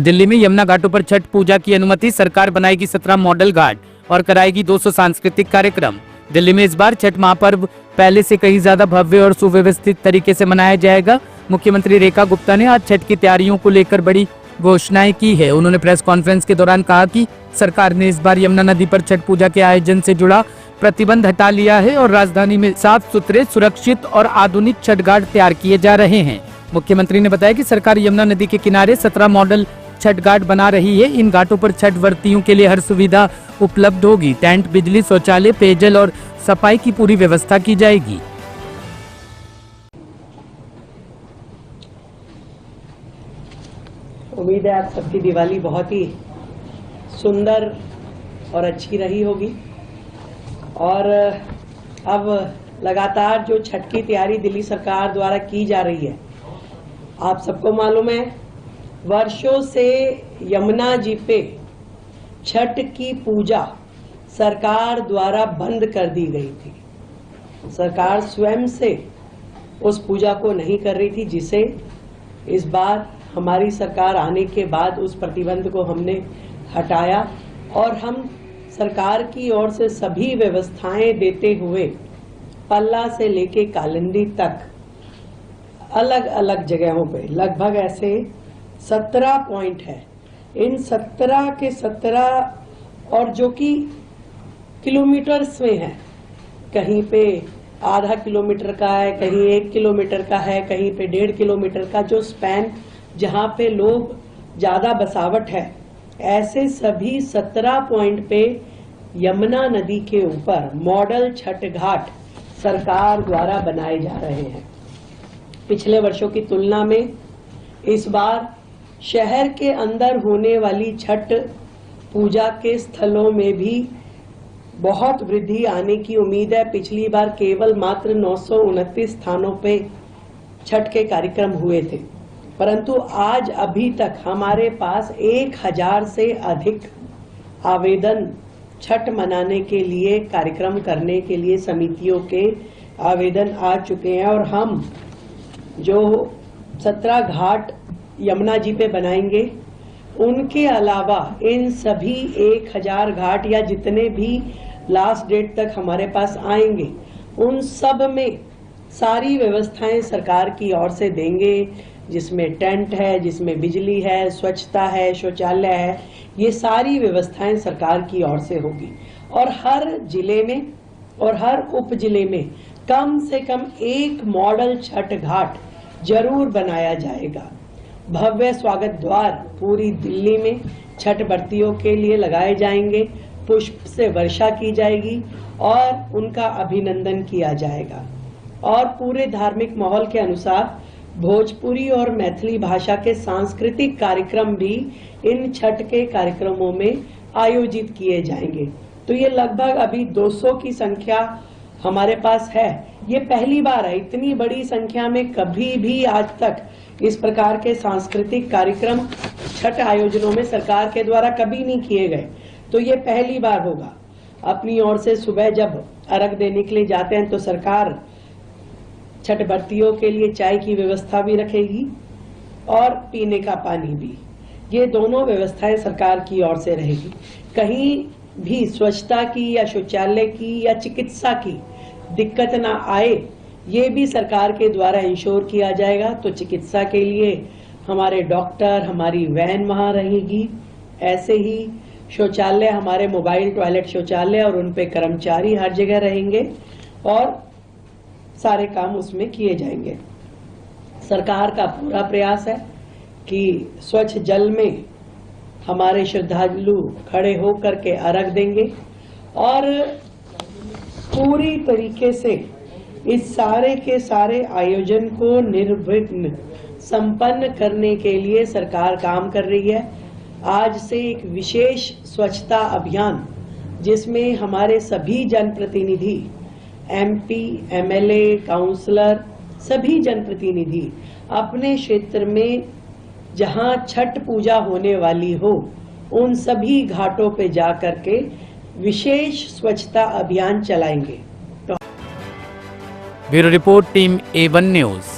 दिल्ली में यमुना घाटों पर छठ पूजा की अनुमति, सरकार बनाएगी 17 मॉडल घाट और कराएगी 200 सांस्कृतिक कार्यक्रम। दिल्ली में इस बार छठ महापर्व पहले से कहीं ज्यादा भव्य और सुव्यवस्थित तरीके से मनाया जाएगा। मुख्यमंत्री रेखा गुप्ता ने आज छठ की तैयारियों को लेकर बड़ी घोषणाएं की है। उन्होंने प्रेस कॉन्फ्रेंस के दौरान कहा कि सरकार ने इस बार यमुना नदी पर छठ पूजा के आयोजन से जुड़ा प्रतिबंध हटा लिया है और राजधानी में साफ सुथरे, सुरक्षित और आधुनिक छठ घाट तैयार किए जा रहे हैं। मुख्यमंत्री ने बताया कि सरकार यमुना नदी के किनारे 17 मॉडल छठ घाट बना रही है। इन घाटों पर छठ व्रतियों के लिए हर सुविधा उपलब्ध होगी। टेंट, बिजली, शौचालय, पेयजल और सफाई की पूरी व्यवस्था की जाएगी। उम्मीद है आप सबकी दिवाली बहुत ही सुंदर और अच्छी रही होगी। और अब लगातार जो छठ की तैयारी दिल्ली सरकार द्वारा की जा रही है, आप सबको मालूम है वर्षों से यमुना जी पे छठ की पूजा सरकार द्वारा बंद कर दी गई थी। सरकार स्वयं से उस पूजा को नहीं कर रही थी, जिसे इस बार हमारी सरकार आने के बाद उस प्रतिबंध को हमने हटाया और हम सरकार की ओर से सभी व्यवस्थाएं देते हुए पल्ला से लेके कालिंदी तक अलग अलग जगहों पे लगभग ऐसे 17 पॉइंट है। इन 17 के 17 और जो कि किलोमीटर्स में है, कहीं पे आधा किलोमीटर का है, कहीं 1 किलोमीटर का है, कहीं पे 1.5 किलोमीटर का, जो स्पैन जहाँ पे लोग ज़्यादा बसावट है, ऐसे सभी 17 पॉइंट पे यमुना नदी के ऊपर मॉडल छठ घाट सरकार द्वारा बनाए जा रहे हैं। पिछले वर्षों की तुलना में इस बार शहर के अंदर होने वाली छठ पूजा के स्थलों में भी बहुत वृद्धि आने की उम्मीद है। पिछली बार केवल मात्र 929 स्थानों पे छठ के कार्यक्रम हुए थे, परंतु आज अभी तक हमारे पास 1000 से अधिक आवेदन छठ मनाने के लिए, कार्यक्रम करने के लिए समितियों के आवेदन आ चुके हैं। और हम जो 17 घाट यमुना जी पे बनाएंगे, उनके अलावा इन सभी 1000 घाट या जितने भी लास्ट डेट तक हमारे पास आएंगे, उन सब में सारी व्यवस्थाएं सरकार की ओर से देंगे, जिसमें टेंट है, जिसमें बिजली है, स्वच्छता है, शौचालय है, ये सारी व्यवस्थाएं सरकार की ओर से होगी। और हर जिले में और हर उप जिले में कम से कम 1 मॉडल छठ घाट जरूर बनाया जाएगा। भव्य स्वागत द्वार पूरी दिल्ली में छठ व्रतियों के लिए लगाए जाएंगे, पुष्प से वर्षा की जाएगी और उनका अभिनंदन किया जाएगा। और पूरे धार्मिक माहौल के अनुसार भोजपुरी और मैथिली भाषा के सांस्कृतिक कार्यक्रम भी इन छठ के कार्यक्रमों में आयोजित किए जाएंगे। तो ये लगभग अभी 200 की संख्या हमारे पास है। ये पहली बार है, इतनी बड़ी संख्या में कभी भी आज तक इस प्रकार के सांस्कृतिक कार्यक्रम छठ आयोजनों में सरकार के द्वारा कभी नहीं किए गए, तो ये पहली बार होगा। अपनी ओर से सुबह जब अर्घ देने के लिए जाते हैं तो सरकार छठ व्रतियों के लिए चाय की व्यवस्था भी रखेगी और पीने का पानी भी। ये दोनों व्यवस्थाएं सरकार की ओर से रहेगी। कहीं भी स्वच्छता की या शौचालय की या चिकित्सा की दिक्कत ना आए, ये भी सरकार के द्वारा इंश्योर किया जाएगा। तो चिकित्सा के लिए हमारे डॉक्टर, हमारी वैन वहाँ रहेगी। ऐसे ही शौचालय, हमारे मोबाइल टॉयलेट शौचालय और उन पे कर्मचारी हर जगह रहेंगे और सारे काम उसमें किए जाएंगे। सरकार का पूरा प्रयास है कि स्वच्छ जल में हमारे श्रद्धालु खड़े होकर के अर्घ देंगे और पूरी तरीके से इस सारे के सारे आयोजन को निर्विघ्न संपन्न करने के लिए सरकार काम कर रही है। आज से एक विशेष स्वच्छता अभियान, जिसमें हमारे सभी जनप्रतिनिधि, MP, MLA, काउंसलर, सभी जनप्रतिनिधि अपने क्षेत्र में जहां छठ पूजा होने वाली हो, उन सभी घाटों पे जा करके विशेष स्वच्छता अभियान चलाएंगे। Bureau report, team A1 news.